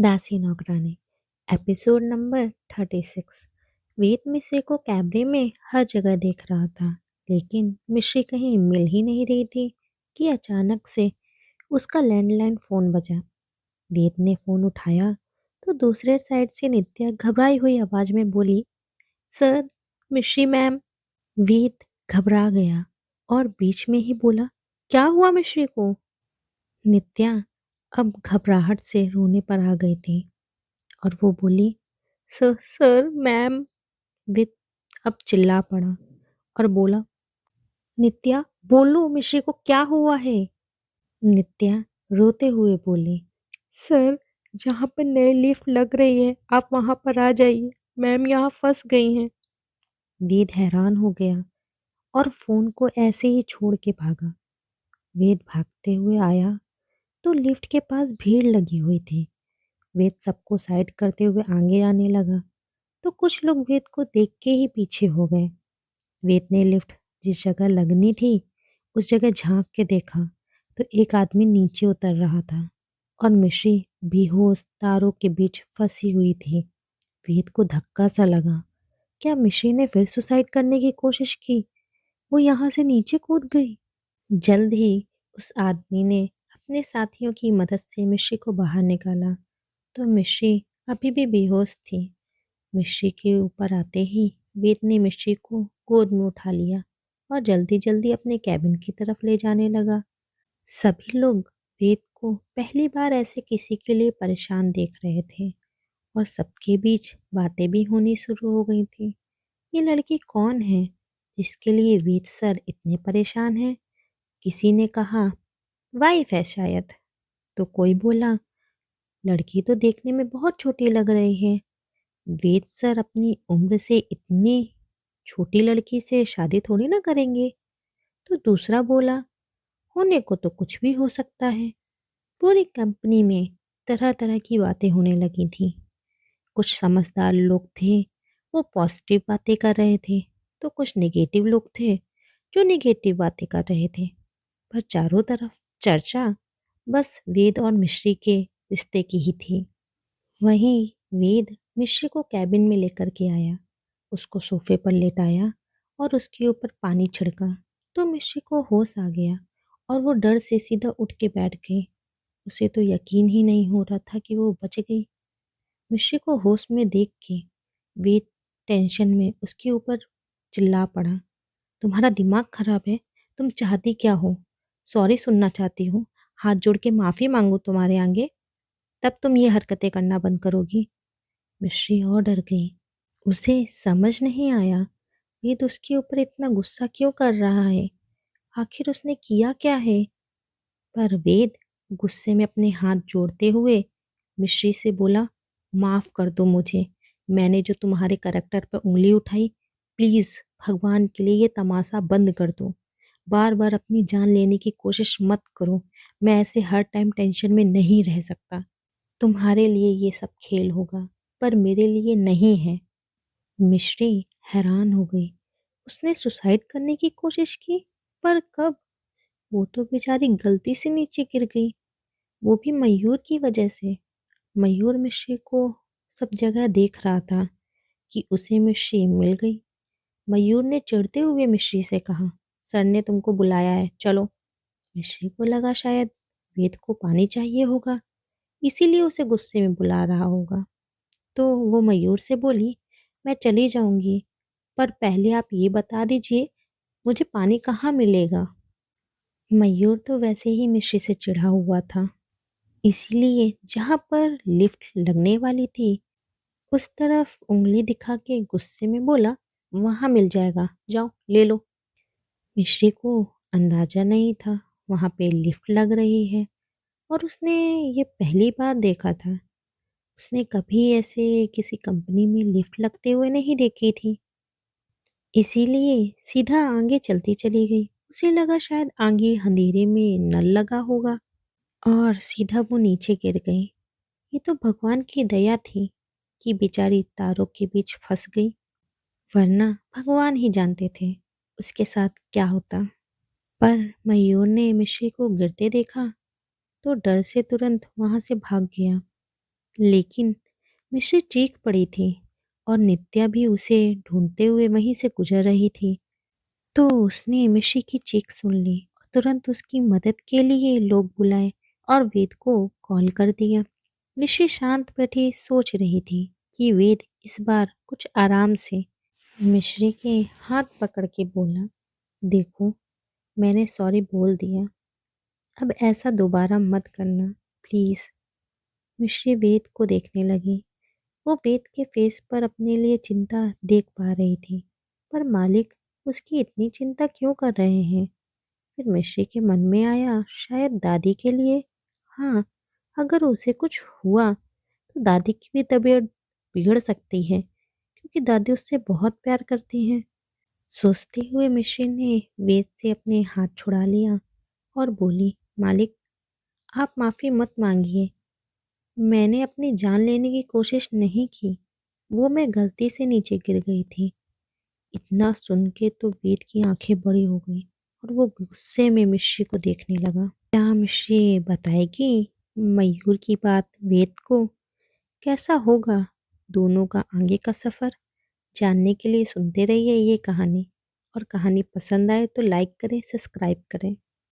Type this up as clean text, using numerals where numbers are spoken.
दासी नौकरानी episode number 36। वेद मिश्री को कैमरे में हर जगह देख रहा था, लेकिन मिश्री कहीं मिल ही नहीं रही थी कि अचानक से उसका लैंडलाइन फोन बजा। वेद ने फोन उठाया तो दूसरे साइड से नित्या घबराई हुई आवाज में बोली, सर, मिश्री मैम। वेद घबरा गया और बीच में ही बोला, क्या हुआ मिश्री को? नित्या अब घबराहट से रोने पर आ गई थी और वो बोली, सर सर मैम। विद अब चिल्ला पड़ा और बोला, नित्या बोलो, मिश्री को क्या हुआ है? नित्या रोते हुए बोली, सर, जहाँ पर नई लिफ्ट लग रही है आप वहां पर आ जाइए, मैम यहाँ फंस गई हैं। वेद हैरान हो गया और फोन को ऐसे ही छोड़ के भागा। वेद भागते हुए आया तो लिफ्ट के पास भीड़ लगी हुई थी। वेद सबको साइड करते हुए आगे आने लगा तो कुछ लोग वेद को देख के ही पीछे हो गए। वेद ने लिफ्ट जिस जगह लगनी थी उस जगह झांक के देखा तो एक आदमी नीचे उतर रहा था और मिश्री बेहोश तारों के बीच फंसी हुई थी। वेद को धक्का सा लगा। क्या मिश्री ने फिर सुसाइड करने की कोशिश की? वो यहाँ से नीचे कूद गई। जल्द ही उस आदमी ने अपने साथियों की मदद से मिश्री को बाहर निकाला तो मिश्री अभी भी बेहोश थी। मिश्री के ऊपर आते ही वेद ने मिश्री को गोद में उठा लिया और जल्दी जल्दी अपने कैबिन की तरफ ले जाने लगा। सभी लोग वेद को पहली बार ऐसे किसी के लिए परेशान देख रहे थे और सबके बीच बातें भी होनी शुरू हो गई थी। ये लड़की कौन है जिसके लिए वेद सर इतने परेशान हैं? किसी ने कहा वाइफ है शायद, तो कोई बोला लड़की तो देखने में बहुत छोटी लग रही है, वेद सर अपनी उम्र से इतनी छोटी लड़की से शादी थोड़ी ना करेंगे। तो दूसरा बोला, होने को तो कुछ भी हो सकता है। पूरी कंपनी में तरह तरह की बातें होने लगी थी। कुछ समझदार लोग थे, वो पॉजिटिव बातें कर रहे थे, तो कुछ नेगेटिव लोग थे जो नेगेटिव बातें कर रहे थे। पर चारों तरफ चर्चा बस वेद और मिश्री के रिश्ते की ही थी। वहीं वेद मिश्री को कैबिन में लेकर के आया, उसको सोफे पर लेटाया और उसके ऊपर पानी छिड़का तो मिश्री को होश आ गया और वो डर से सीधा उठ के बैठ गई। उसे तो यकीन ही नहीं हो रहा था कि वो बच गई। मिश्री को होश में देख के वेद टेंशन में उसके ऊपर चिल्ला पड़ा, तुम्हारा दिमाग खराब है? तुम चाहती क्या हो? सॉरी सुनना चाहती हो? हाथ जोड़ के माफी मांगू तुम्हारे आगे, तब तुम ये हरकतें करना बंद करोगी। मिश्री और डर गई। उसे समझ नहीं आया वेद उसके ऊपर इतना गुस्सा क्यों कर रहा है। आखिर उसने किया क्या है? पर वेद गुस्से में अपने हाथ जोड़ते हुए मिश्री से बोला, माफ कर दो मुझे, मैंने जो तुम्हारे करैक्टर पर उंगली उठाई, प्लीज भगवान के लिए ये तमाशा बंद कर दो। बार बार अपनी जान लेने की कोशिश मत करो। मैं ऐसे हर टाइम टेंशन में नहीं रह सकता। तुम्हारे लिए ये सब खेल होगा पर मेरे लिए नहीं है। मिश्री हैरान हो गई। उसने सुसाइड करने की कोशिश की, पर कब? वो तो बेचारी गलती से नीचे गिर गई, वो भी मयूर की वजह से। मयूर मिश्री को सब जगह देख रहा था कि उसे मिश्री मिल गई। मयूर ने चिढ़ते हुए मिश्री से कहा, सर ने तुमको बुलाया है, चलो। मिश्री को लगा शायद वेद को पानी चाहिए होगा, इसीलिए उसे गुस्से में बुला रहा होगा। तो वो मयूर से बोली, मैं चली जाऊंगी, पर पहले आप ये बता दीजिए मुझे पानी कहाँ मिलेगा। मयूर तो वैसे ही मिश्री से चिढ़ा हुआ था, इसीलिए जहाँ पर लिफ्ट लगने वाली थी उस तरफ उंगली दिखा के गुस्से में बोला, वहां मिल जाएगा, जाओ ले लो। मिश्री को अंदाजा नहीं था वहां पे लिफ्ट लग रही है और उसने ये पहली बार देखा था। उसने कभी ऐसे किसी कंपनी में लिफ्ट लगते हुए नहीं देखी थी, इसीलिए सीधा आगे चलती चली गई। उसे लगा शायद आगे अंधेरे में नल लगा होगा और सीधा वो नीचे गिर गई। ये तो भगवान की दया थी कि बेचारी तारों के बीच फंस गई, वरना भगवान ही जानते थे उसके साथ क्या होता। पर मयूर ने मिश्री को गिरते देखा तो डर से तुरंत वहां से भाग गया। लेकिन मिश्री चीख पड़ी थी और नित्या भी उसे ढूंढते हुए वहीं से गुजर रही थी। तो उसने मिश्री की चीख सुन ली और तुरंत उसकी मदद के लिए लोग बुलाए और वेद को कॉल कर दिया। मिश्री शांत बैठी सोच रही थी कि वेद इस बार कुछ आराम से मिश्री के हाथ पकड़ के बोला, देखो, मैंने सॉरी बोल दिया, अब ऐसा दोबारा मत करना प्लीज। मिश्री वेद को देखने लगी। वो वेद के फेस पर अपने लिए चिंता देख पा रही थी, पर मालिक उसकी इतनी चिंता क्यों कर रहे हैं। फिर मिश्री के मन में आया, शायद दादी के लिए। हाँ, अगर उसे कुछ हुआ तो दादी की भी तबीयत बिगड़ सकती है, क्योंकि दादी उससे बहुत प्यार करती हैं। सोचते हुए मिश्री ने वेद से अपने हाथ छुड़ा लिया और बोली, मालिक, आप माफ़ी मत मांगिए। मैंने अपनी जान लेने की कोशिश नहीं की। वो मैं गलती से नीचे गिर गई थी। इतना सुन के तो वेद की आंखें बड़ी हो गई और वो गुस्से में मिश्री को देखने लगा। क्या मिश्री बताएगी मयूर की बात वेद को? कैसा होगा दोनों का आगे का सफर? जानने के लिए सुनते रहिए ये कहानी। और कहानी पसंद आए तो लाइक करें, सब्सक्राइब करें।